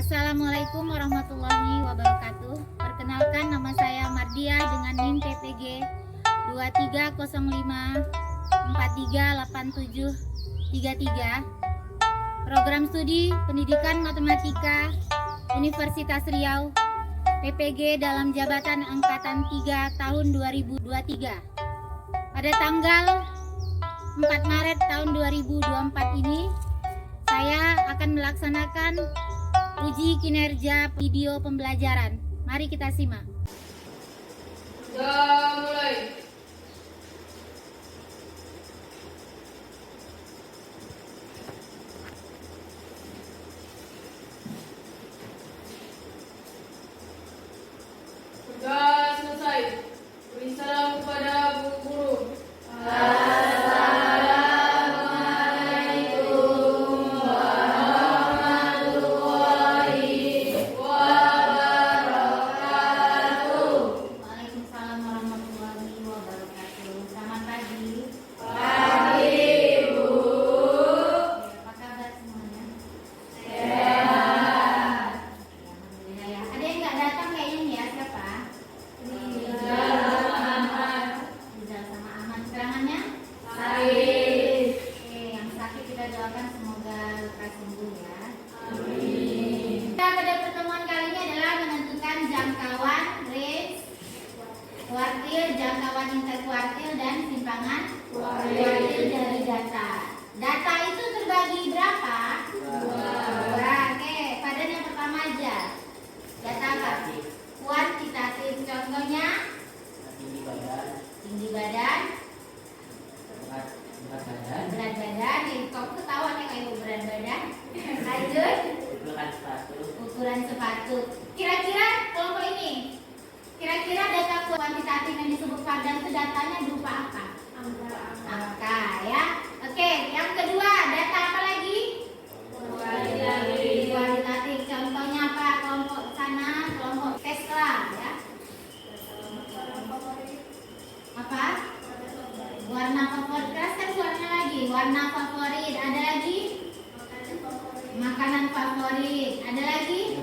Assalamualaikum warahmatullahi wabarakatuh. Perkenalkan, nama saya Mardia dengan NIM PPG 2305438733. Program Studi Pendidikan Matematika Universitas Riau PPG dalam jabatan Angkatan 3 tahun 2023. Pada tanggal 4 Maret tahun 2024 ini saya akan melaksanakan uji kinerja video pembelajaran. Mari kita simak. Sudah mulai. Sudah selesai. Beri salam kepada Bu Guru. Waalaikumsalam warahmatullahi wabarakatuh. Selamat pagi. Pagi, Bu. Apa kabar semuanya? Sehat. Alhamdulillah ya. Ada yang nggak datang kayaknya nih ya? Siapa? Rizal sama Ahmad. Serangannya? Sakit. Oke, yang sakit kita doakan semoga lekas sembuh ya. Amin. Kita pada pertemuan kali ini adalah menentukan jangkauan, range, kuartil, jangkauan interkuartil, dan simpangan kuartil dari data. Data itu terbagi berapa? Dua. Oke, pada yang pertama aja. Data apa? Kuantitatif. Contohnya tinggi badan, berat badan. Kamu ketahuan ya kayak berat badan. Lanjut. Ukuran sepatu. Kira-kira kelompok ini, kira-kira data kuantitatif yang disebut Fadlan itu datanya berupa apa? Angka ya. Oke, yang kedua, data apa lagi? Kualitatif. Contohnya apa? Kelompok sana, kelompok Tesla ya. Apa? Warna favorit. Keraskan warna lagi. Warna favorit. Ada lagi? Makanan favorit. Ada lagi?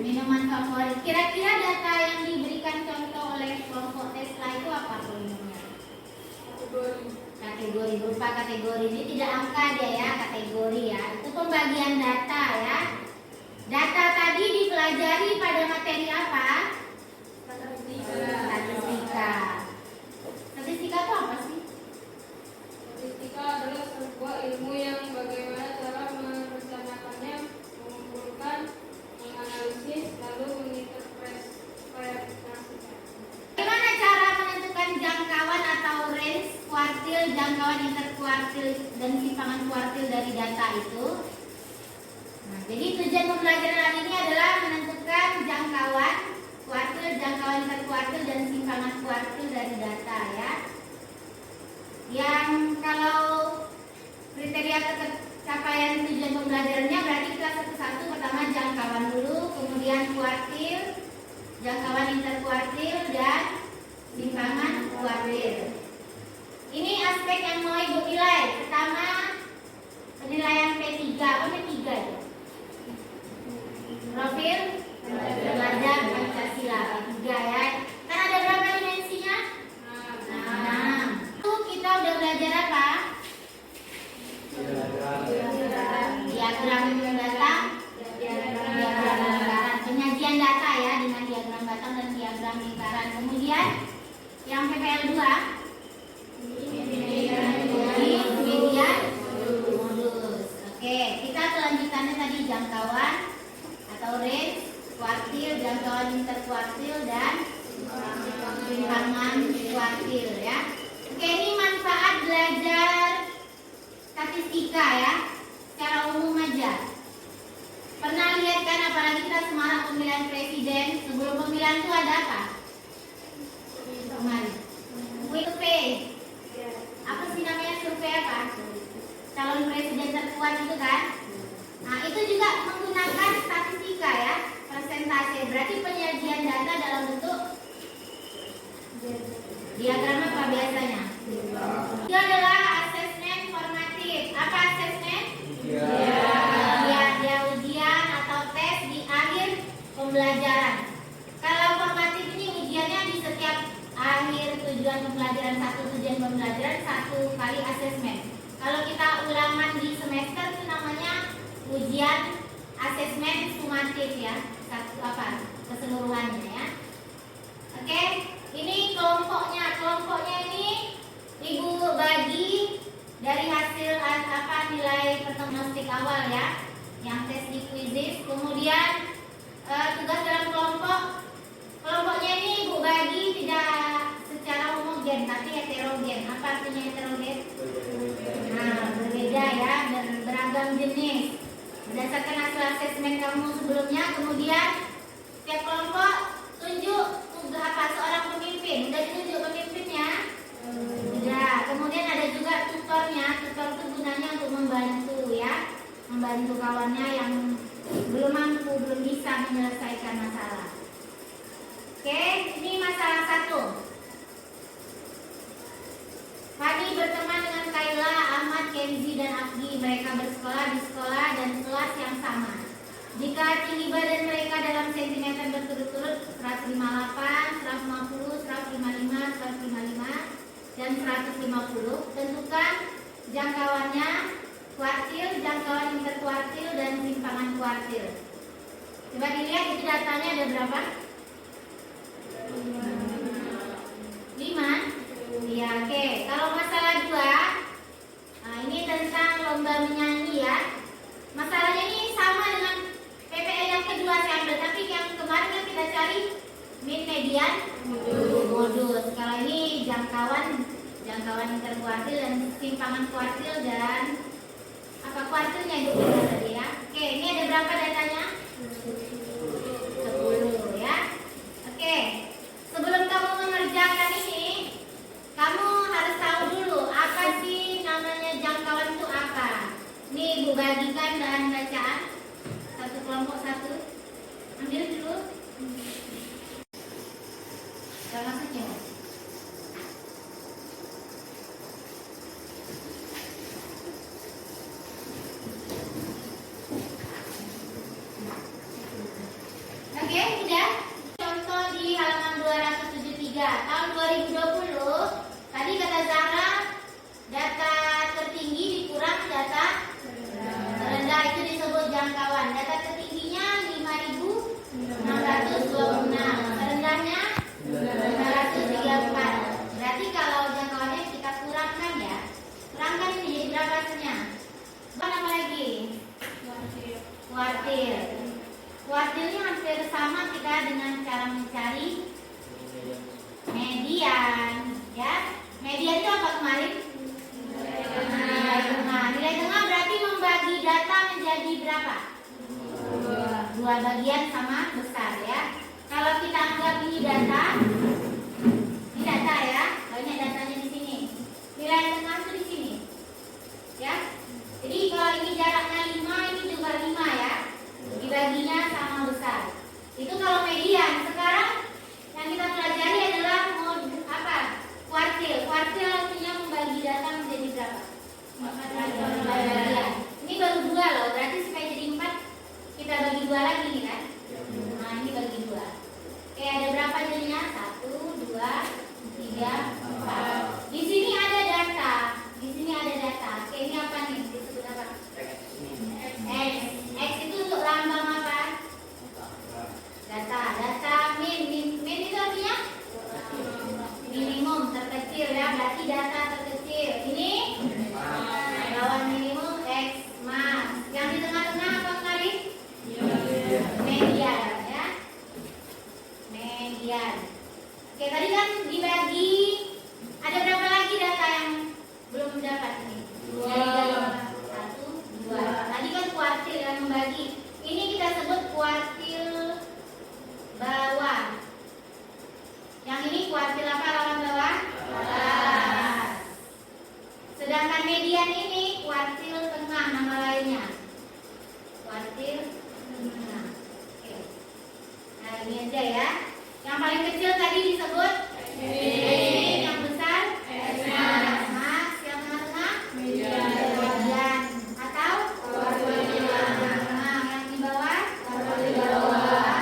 Minuman favorit. Kira-kira data yang diberikan contoh oleh kelompok Tesla itu apa poinnya? Kategori. Berupa kategori. Ini tidak angka dia ya, kategori ya. Itu pembagian data ya. Data tadi dipelajari pada materi apa? Statistika. Statistika itu apa sih? Statistika adalah sebuah ilmu yang bagaimana cara merencanakannya, mengumpulkan, menganalisis, lalu menginterpretasikan. Bagaimana cara menentukan jangkauan atau range kuartil, jangkauan interkuartil, dan simpangan kuartil dari data itu? Nah, jadi tujuan pembelajaran hari ini adalah menentukan jangkauan kuartil, jangkauan interkuartil, dan simpangan kuartil dari data ya. Yang kalau kriteria capaian tujuan pembelajarannya berarti kita satu-satu. Pertama jangkauan dulu, kemudian kuartil, jangkauan interkuartil, dan simpangan kuartil. Ini aspek yang mau Ibu nilai. Pertama penilaian P3. Apa P3 itu? Profil pelajar Pancasila P3 ya. Kan ada berapa dimensinya? 6. Itu kita udah belajar apa? Diagram batang, diagram lingkaran. Penyajian data ya dengan diagram batang dan diagram lingkaran. Kemudian yang PPL 2 median modus. Oke, kita kelanjutannya tadi jangkauan atau range, kuartil, jangkauan interkuartil, dan simpangan kuartil ya. Oke, ini manfaat belajar statistika ya. Secara umum aja. Pernah lihat kan, apalagi kita semarang pemilihan presiden. Sebelum pemilihan itu ada apa? Kemarin survei. Apa sih namanya survei apa? Calon presiden terkuat itu kan. Nah itu juga menggunakan statistika ya, persentase. Berarti penyajian data dalam bentuk diagram apa biasanya? Itu adalah asesmen formatif. Apa asesmen? Dia ujian atau tes di pembelajaran. Kalau formatif ini ujiannya di setiap akhir tujuan pembelajaran, satu tujuan pembelajaran, satu kali asesmen. Kalau kita ulangan di semester itu namanya ujian asesmen sumatif ya, satu keseluruhannya ya. Oke, ini kelompoknya ini Ibu bagi dari hasil nilai diagnostik awal ya, yang tes di quizzes. Kemudian tugas dalam kelompoknya ini Ibu bagi tidak secara homogen tapi heterogen. Apa artinya heterogen? Nah, berbeda ya, beragam jenis berdasarkan hasil asesmen kamu sebelumnya. Kemudian setiap kelompok tunjuk tugas seorang pemimpin. Udah ditunjuk pemimpinnya? Udah. Kemudian ada juga tutornya. Tutor itu gunanya untuk membantu ya, membantu kawannya yang belum mampu, belum bisa menyelesaikan masalah. Oke, ini masalah 1. Fadi berteman dengan Kayla, Ahmad, Kenzi, dan Afgi. Mereka bersekolah di sekolah dan kelas yang sama. Jika tinggi badan mereka dalam sentimeter berturut-turut 158, 150, 155, 155, dan 150, tentukan jangkauannya, kuartil, jangkauan interkuartil, dan simpangan kuartil. Coba dilihat itu datanya ada berapa? 5. Ya, oke. Kalau masalah 2, nah ini tentang lomba menyanyi ya. Masalahnya ini sama dengan PPL yang kedua saya ambil, tapi yang kemarin kan kita cari min, median, modus. Kalau ini jangkauan interkuartil dan simpangan kuartil dan kuartilnya itu tadi ya. Oke, ini ada berapa datanya? 10 ya. Oke. Sebelum kamu mengerjakan ini, kamu harus tahu dulu apa sih namanya jangkauan itu apa. Ini Ibu bagikan bahan bacaan satu kelompok satu. Ambil dulu. Jangan saja. Oke, udah. Contoh di halaman 273 tahun 2020. Tadi kata Zahra, data tertinggi dikurang data terendah, itu disebut jangkauan. Data tertingginya 5.626, terendahnya 534. Berarti kalau jangkauannya kita kurangkan ya, kurangkan ini jadi berapa hasilnya? Apa lagi? Kuartil. Kuartilnya hampir sama kita dengan cara mencari median ya. Median itu apa kemarin? Nilai tengah. Nilai tengah berarti membagi data menjadi berapa? Dua bagian sama besar ya. Kalau kita anggap ini data ya, banyak datanya di sini. Nilai tengah itu di sini ya. Jadi kalau ini jaraknya 5, ini juga 5 ya, dibaginya sama besar. Itu kalau median. Sekarang yang kita pelajari adalah kuartil. Kuartil artinya membagi data menjadi berapa? 4 bagian. Ini baru 2 loh, berarti supaya jadi 4 kita bagi 2 lagi nih kan? Nah ini bagi 2. Oke, ada berapa jadinya? 1, 2, 3, 4. Di sini ada data. Di sini ada data. Oke, ini apa nih? Disebut apa? X. X itu untuk lambang apa? Data. Data min itu artinya minimum terkecil ya, berarti data terkecil. Ini lawan minimum X max. Yang di tengah-tengah apa kali? Median ya. Median. Oke, tadi kan dibagi. Ada berapa lagi data yang belum dapat ini? 1, 2. Tadi kan kuartil yang membagi. Ini kita sebut kuartil bawah. Yang ini kuartil apa lawan bawah? Atas. Sedangkan median ini kuartil tengah, nama lainnya. Kuartil tengah. Oke. Nah ini aja ya. Yang paling kecil tadi disebut X, yang besar X max, yang tengah-tengah median atau kuartil tengah, yang di bawah kuartil bawah.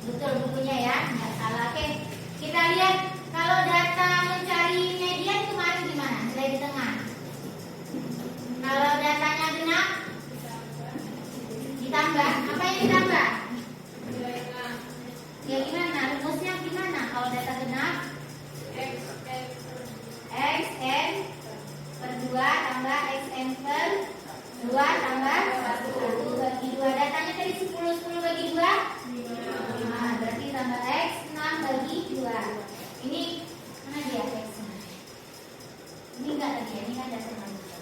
Betul bukunya ya, nggak salah. Oke, kita lihat kalau data mencari median kemarin gimana? Nilai di tengah. Kalau datanya genap, ditambah. Apa yang ditambah? Ya gimana? Rumusnya gimana? Kalau data genap, X N per 2 tambah X N per 2 tambah 1 bagi 2. Datanya tadi 10 bagi 2 5. Berarti tambah X 6 bagi 2. Ini mana dia X nya? Ini enggak tadi ya, ini kan data manusia.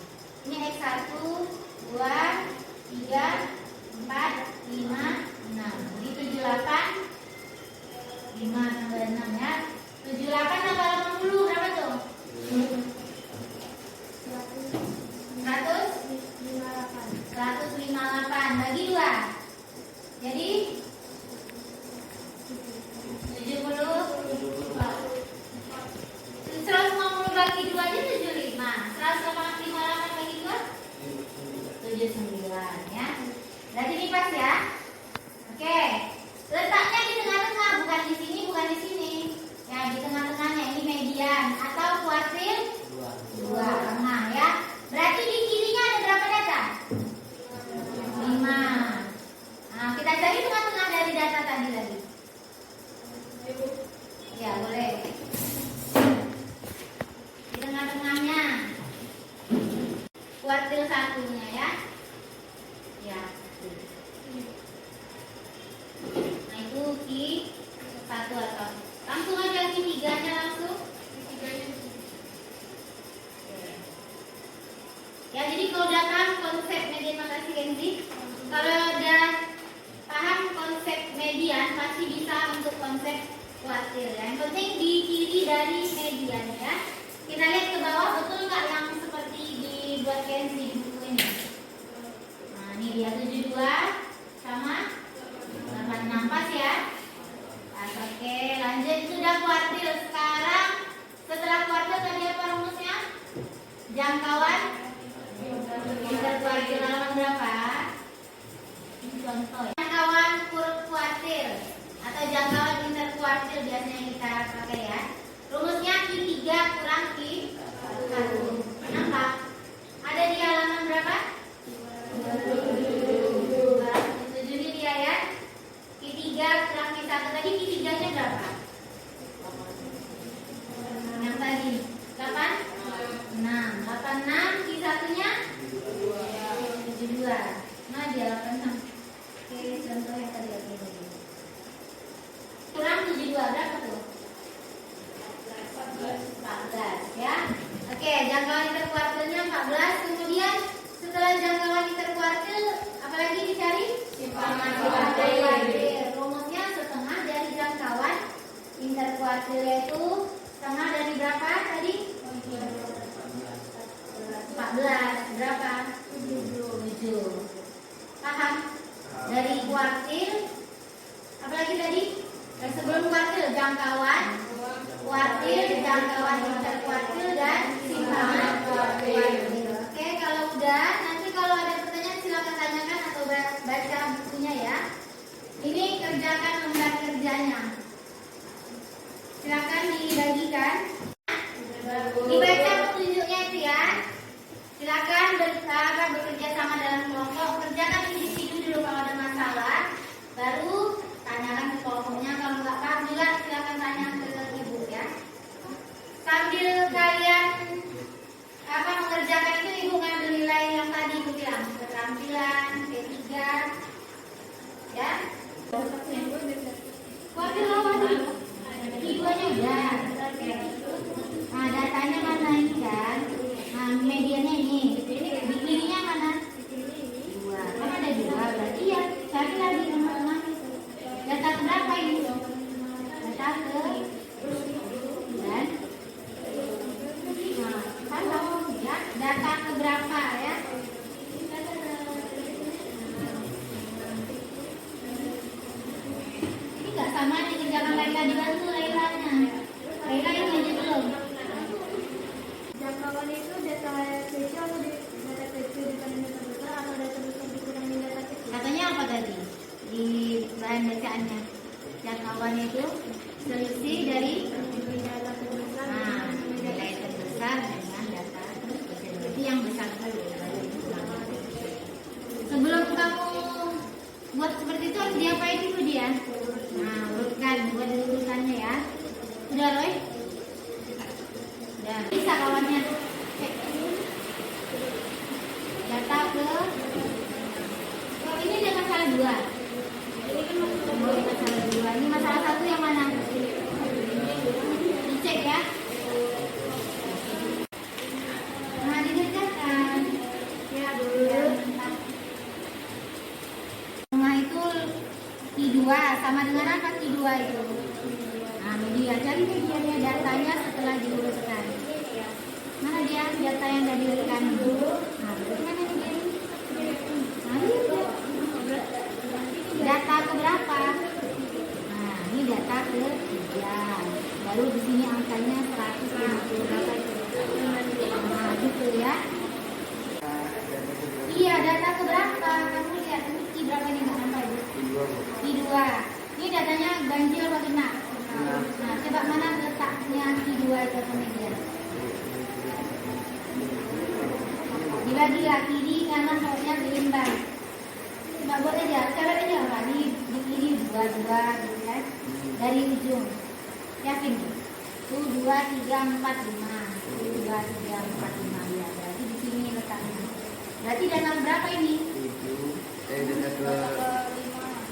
Ini X 1 2 3 4 5 6. Jadi 78 5 tambah 6 ya. 78 tambah 80 berapa tuh? 158 bagi 2. Jadi 70. 150 bagi 2 aja 75. 158 bagi 2 79 ya. Berarti ini pas ya. Oke. Letaknya di tengah-tengah, bukan di sini, bukan di sini. Ya, di tengah-tengahnya ini median atau kuartil 2 tengah ya. Berarti di kirinya ada berapa data? 5. Nah, kita cari tengah-tengah dari data tadi lagi. Ya, boleh. Di tengah-tengahnya kuartil 1-nya ya. Ya. Nah, itu Q1 atau langsung aja Q3-nya langsung. Ya, jadi kalau udah paham konsep median, makasih Kenzi. Kalau udah paham konsep median, pasti bisa untuk konsep kuartil ya. Yang penting di kiri dari median ya. Kita lihat ke bawah, betul nggak yang seperti dibuat Kenzi di buku ini? Nah, ini dia 72 sama 86 pas ya. Pas, oke, lanjut sudah kuartil. Sekarang setelah kuartil tadi apa rumusnya? Jangkauan interkuartil halaman berapa? Ini contoh ya. Jangkauan kuartil atau jangkauan interkuartil biasanya kita pakai ya. Rumusnya Q3 kurang Q1. Nampak? Ada di halaman berapa? 207 ini dia ya. Q3 kurang Q1. Tadi Q3-nya berapa? Yang tadi 8 6. 86 Q1-nya 72. Nah, dia 86. Oke, contoh yang tadi lagi. Kurang 72 berapa tuh? 14 ya. Oke, jangkauan interkuartilnya 14. Kemudian setelah jangkauan interkuartil apalagi dicari? Simpangan kuartil. Rumusnya setengah dari jangkauan interkuartil, yaitu setengah dari berapa tadi? 14 berapa? 7. Paham? Dari kuartil apalagi tadi? Sebelum kuartil jangkauan kuartil, jangkauan interkuartil dan simpangan kuartil. Oke, kalau udah, nanti kalau ada pertanyaan silakan tanyakan atau baca bukunya ya. Ini kerjakan lembar kerjanya. Silakan dibagikan. Dibaca petunjuknya itu ya. Silakan bekerja sama dalam kelompok. Kerjakan individu dulu kalau ada masalah, baru tanyakan ke kelompoknya. Kalau nggak paham juga silakan tanya ke ibu ya. Sambil kalian mengerjakan itu, ibu ngambil nilai yang tadi ibu bilang, keterampilan P3 ya. Kuartil jawabannya itu selisih dari nilai terbesar dengan data terbesar. Berarti yang besar dulu. Sebelum kamu buat seperti itu harus diapain dulu dia? Nah, urutkan, buat urutannya ya. Udah, Roy? Udah. Bisa kawannya. Cek. Data ke ini ada masalah 2. Oh, ini masalah 2. Ini masalah 1 yang mana? Dicek ya. Nah, dikerjakan. Ya, dulu. Tengah itu Q2 sama dengan apa Q2 itu? Nah, media. Cari medianya, datanya setelah diurutkan. Mana dia data yang tadi diurutkan? Nah, berarti mana dia? Nah, ini data ke berapa? Nah, ini data ke 3. Baru di sini angkanya 150 berapa itu? Nah, gitu ya. Iya, data ke berapa? Kamu lihat ini Q berapa nih nggak sampai? Q2. Ini datanya ganjil apa kena? Nah, coba mana letaknya Q2 itu kemudian? Dibagi ya, kiri kanan pokoknya berimbang. Nggak boleh aja, cara aja nggak di kiri 2 gitu kan? Dari ujung, yakin? Tuh 2, 3, 4, 5. 2, 3, 4, 5 ya. Berarti di sini letaknya. Berarti data berapa ini?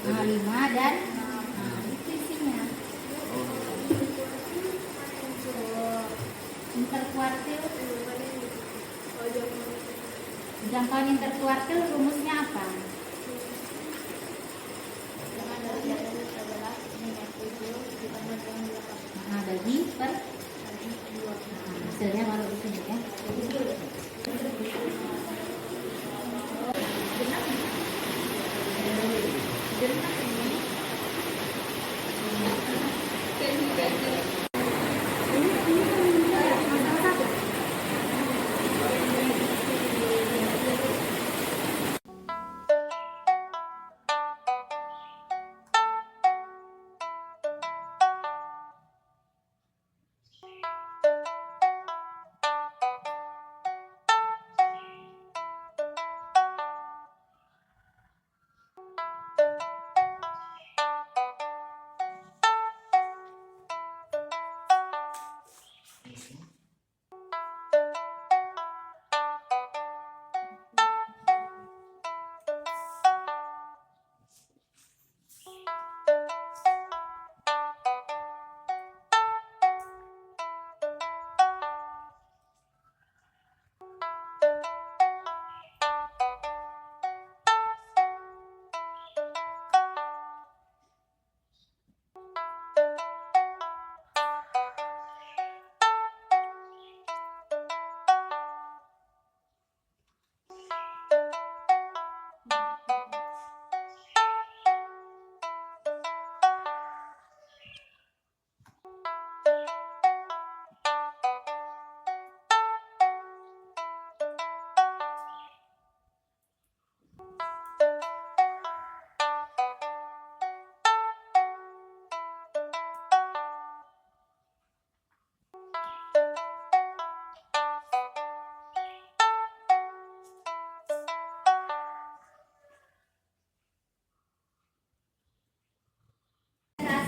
5 dan itu isinya. Interkuartil. Jangkauan interkuartil rumusnya apa? Nah, bagi per hasilnya baru di sini ya.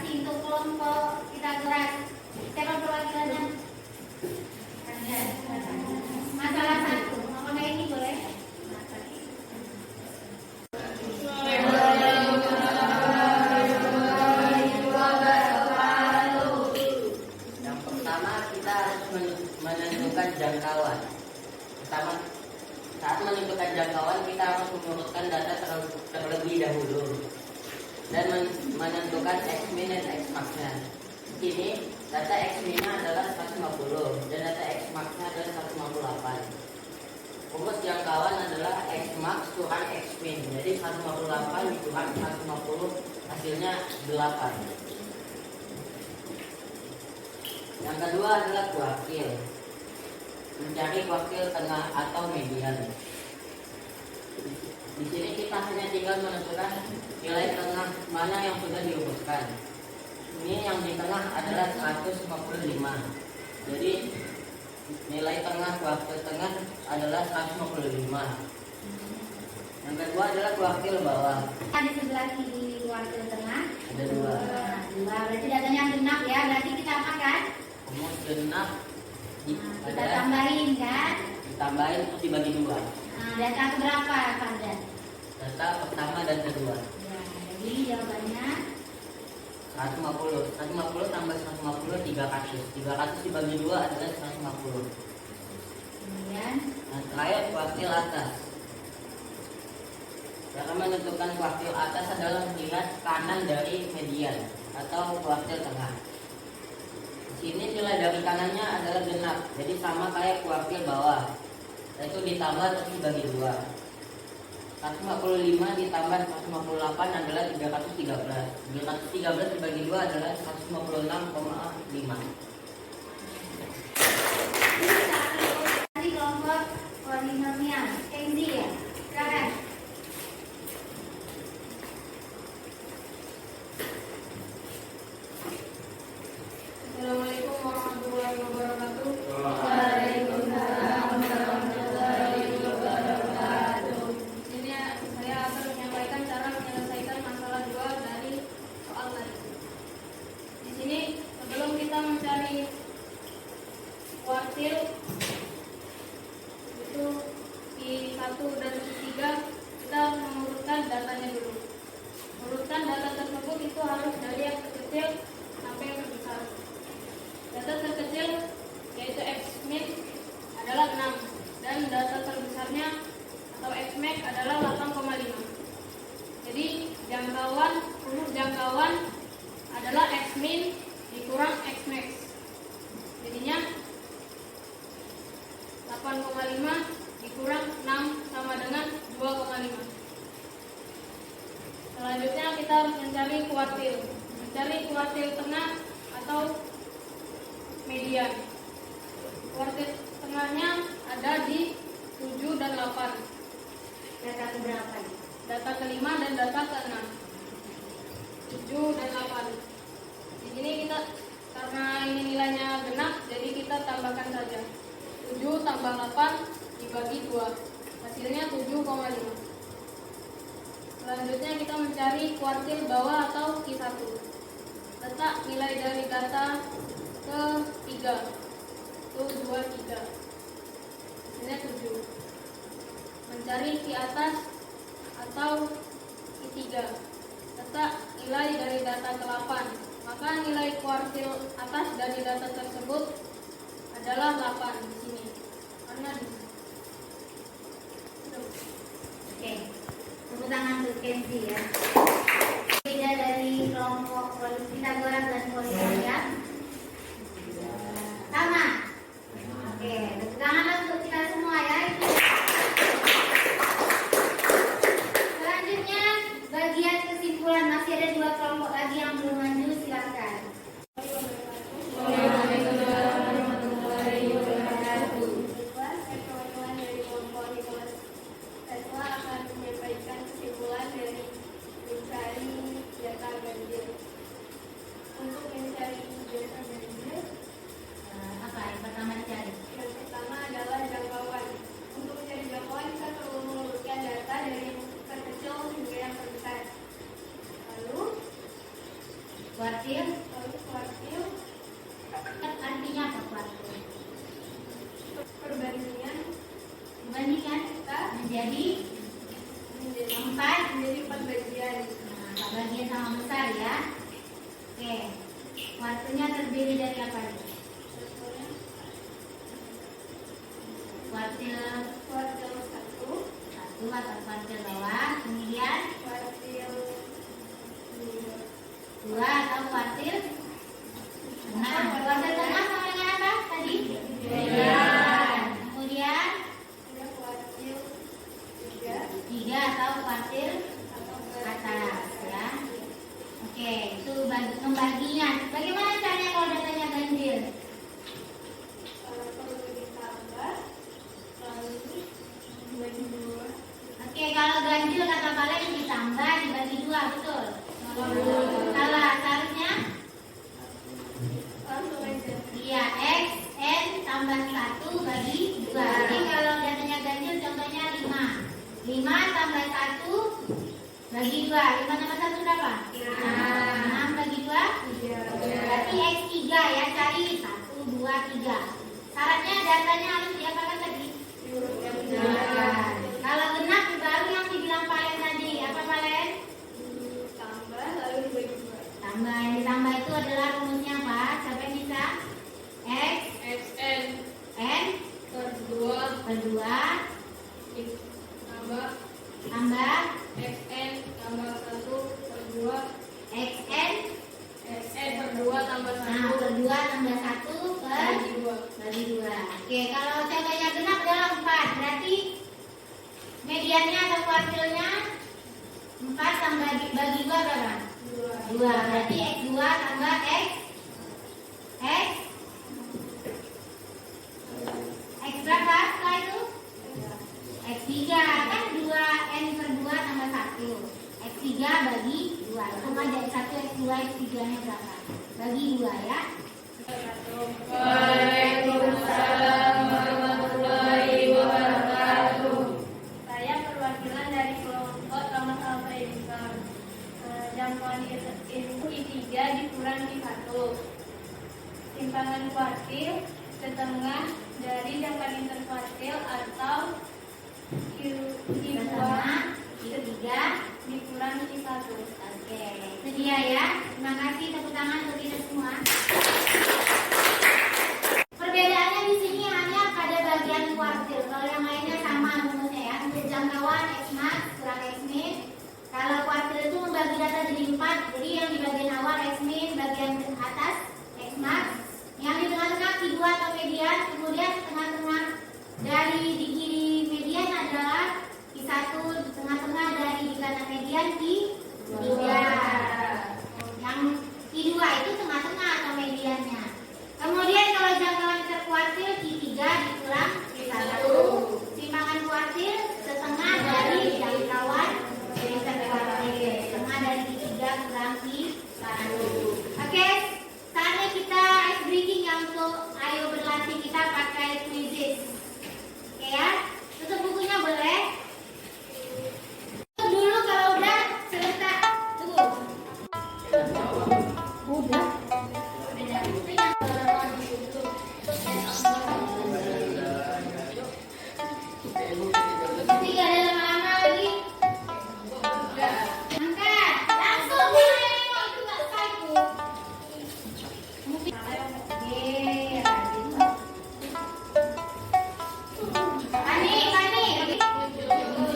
Untuk kelompok Pitagoras, siapa perwakilannya? Masalah 1, apakah ini boleh? Yang pertama kita harus menentukan jangkauan. Pertama, saat menentukan jangkauan kita harus mengurutkan data terlebih dahulu dan menentukan X min dan X max-nya. Di sini data X min-nya adalah 150 dan data X max-nya adalah 158. Rumus jangkauan adalah X max kurang X min. Jadi 158 dikurang 150 hasilnya 8. Yang kedua adalah kuartil. Mencari kuartil tengah atau median. Di sini kita hanya tinggal menentukan nilai tengah mana yang sudah dirumuskan. Ini yang di tengah adalah 155. Jadi nilai tengah kuartil tengah adalah 155. Yang kedua adalah kuartil bawah. Di sebelah kiri kuartil tengah Ada 2. nah, 2. Berarti datanya genap ya. Berarti kita apakan? Rumus genap Kita tambahin kan? ditambahin terus dibagi 2. Nah, data berapa Fadlan? Data pertama dan kedua. Ya, jadi jawabannya 150. 150 tambah 150 300. 300 dibagi 2 adalah 150. kemudian Nah, terakhir kuartil atas. Cara menentukan kuartil atas adalah melihat kanan dari median atau kuartil tengah. Di sini nilai dari kanannya adalah genap, jadi sama kayak kuartil bawah. Yaitu ditambah terus dibagi 2. 155 ditambah 158 adalah 313. 313 dibagi 2 adalah 156,5. Tadi kelompok polinomial Kenzi ya, silakan. Assalamualaikum warahmatullahi wabarakatuh. Waalaikumsalam warahmatullahi wabarakatuh. Ini saya akan menyampaikan cara menyelesaikan masalah 2 dari soal tadi. Di sini sebelum kita mencari kuartil itu Q1 dan Q3, kita harus mengurutkan datanya dulu. Urutkan data tersebut itu harus dari yang terkecil sampai yang terbesar. Data terkecil yaitu X-min adalah 6 dan data terbesarnya atau X-max adalah 8,5. Jadi jangkauan huruf jangkauan adalah X-min dikurang X-max. Jadinya 8,5 dikurang 6 sama dengan 2,5. Selanjutnya kita harus mencari kuartil. Mencari kuartil tengah atau median. Kuartil tengahnya ada di 7 dan 8. Data keberapa? Data kelima dan data keenam. 7 dan 8. Di sini kita karena ini nilainya genap, jadi kita tambahkan saja. 7 tambah 8 dibagi 2. Hasilnya 7,5. Selanjutnya kita mencari kuartil bawah atau Q1. Letak nilai dari data ke 3. Itu 2, 3. Hasilnya 7. Mencari Q atas atau Q3. Letak nilai dari data ke 8. Maka nilai kuartil atas dari data tersebut adalah 8 di sini. Karena di sini. Oke, tepuk tangan untuk Kenzi ya. Beda dari kelompok Pitagoras dan polinomial. Sama. Oke, tepuk tangan untuk kita semua ya. Selanjutnya bagian kesimpulan, masih ada 2 kelompok lagi yang belum maju, silakan. Apa yang pertama dicari? Yang pertama adalah jangkauan. Untuk mencari jangkauan kita perlu mengurutkan data dari yang terkecil hingga yang terbesar. Lalu Kuartil. kuartil Artinya apa kuartil? perbandingan Dibandingkan menjadi 4. menjadi 4 bagian. Nah, 4 bagian sama besar ya. Oke. Kuartilnya terdiri dari apa? Kuartil Kuartil 1, 1 atau kuartil bawah, kemudian kuartil 2 atau kuartil 6. Kuartil tengah sama dengan apa tadi? Median. Kemudian kuartil 3 3 atau kuartil atas ya. Oke, itu membaginya. Bagaimana caranya kalau datanya ganjil? perlu ditambah lalu dibagi 2. Oke, kalau ganjil kata kalian ditambah dibagi 2, betul? Salah, seharusnya per 2 tambah tambah xn tambah 1 per 2 xn xn per 2 tambah 1 nah per 2 tambah 1 per bagi 2. bagi 2. Oke, kalau contohnya genap adalah 4, berarti mediannya atau kuartilnya 4 tambah bagi 2 berapa? 2. Berarti x2 tambah x berapa setelah itu? X3 kan 2n per 2 tambah 1. X3 bagi 2. Sama aja X1, X2, X3 nya berapa? Bagi 2 ya. Waalaikumsalam warahmatullahi wabarakatuh. Saya perwakilan dari kelompok sama-sama pendidikan. Jangkauan I3 dikurang I1. Simpangan kuartil setengah dari jangkauan interkuartil atau I2 Pertama, I3. dikurang I1. Oke, itu dia ya. Terima kasih, tepuk tangan untuk kita semua. Perbedaannya di sini hanya pada bagian kuartil. Kalau yang lainnya sama rumusnya ya. Untuk jangkauan X max kurang X min. Kalau kuartil itu membagi data jadi 4. Jadi yang di bagian awal X min, bagian atas X max, yang di tengah-tengah Q2 atau median, kemudian tengah-tengah dari di kiri median adalah Q1, di tengah-tengah dari di kanan median Q2. Yang Q2 itu tengah-tengah atau mediannya. Kemudian kalau jangkauan interkuartil Q3 dikurang Q1. Simpangan kuartil setengah dari jangkauan interkuartil. Setengah dari Q3 kurang Q1. Oke, saatnya kita ice breaking ya untuk ayo berlatih kita pakai quizzes. Oke ya, tutup bukunya boleh. Tutup dulu kalau udah selesai. Tunggu. Udah. Tiga ada lama-lama lagi. Angkat, langsung mulai. Itu nggak psycho. Mungkin. Panik.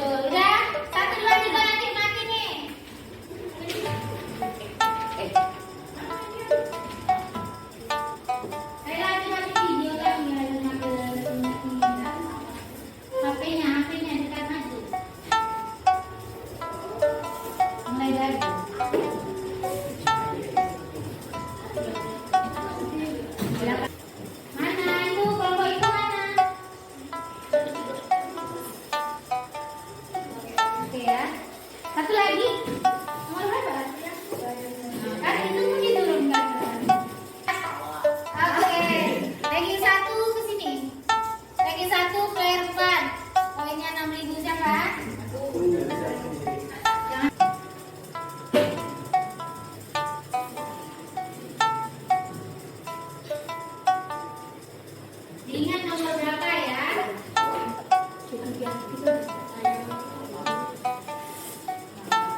Udah, 1, 2, 3 nanti mati nih. Saya lagi mati video kan ya, HP-nya dekat maju. Mulai dari mana itu kelompok itu mana? Oke ya. Satu lagi. Nomor berapa? Kan itu pun diturunkan. Oke. Ranking 1 ke sini. Ranking 1 player 4. Poinnya 6.000 siapa? Jangan. Diingat nomor berapa ya?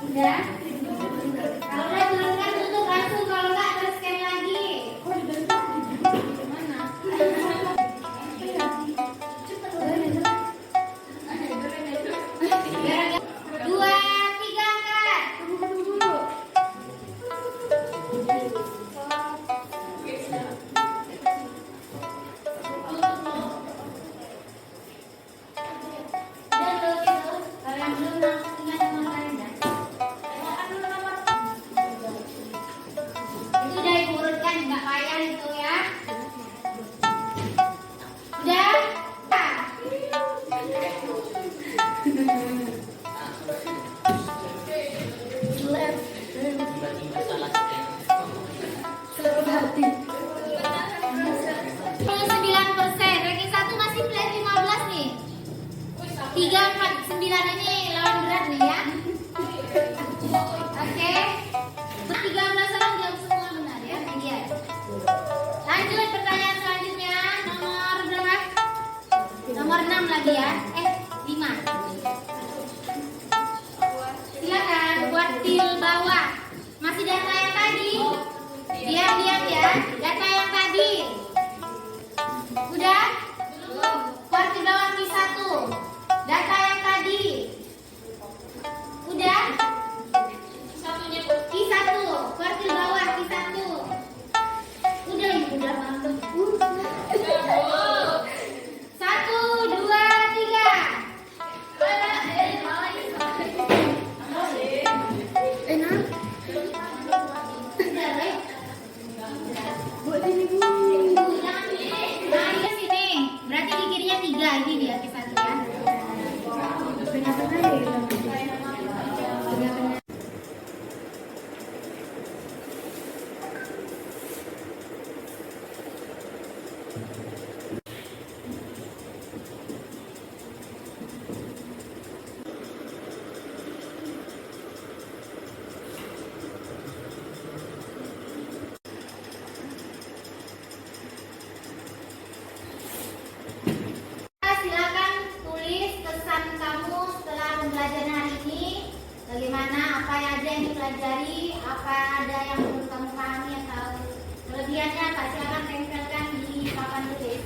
Udah? Kalau udah turunkan tutup langsung, kalau nggak terus scan lagi. Mana? Dua, tiga, angkat. Udah belum itu? Kalau yang belum langsung ingat nomor kalender. Itu udah diurutkan, nggak payah itu ya. Udah? Tiba-tiba salah scan. 9%. Ranking 1 masih flat 15 nih. 3, 4, 9 ini lawan berat nih ya. Oke. 13 orang jawab semua benar ya. Median. Lanjut pertanyaan selanjutnya. Nomor berapa? Nomor 6 lagi ya. 5. Silakan kuartil bawah. Masih data yang tadi. Diam-diam ya. Data yang tadi. Udah? Kuartil bawah Q1 Silakan tulis pesan kamu setelah pembelajaran hari ini. Bagaimana, apa aja yang dipelajari, apa ada yang perlu kamu pahami atau kelebihannya, Pak silakan tempelkan di papan tulis.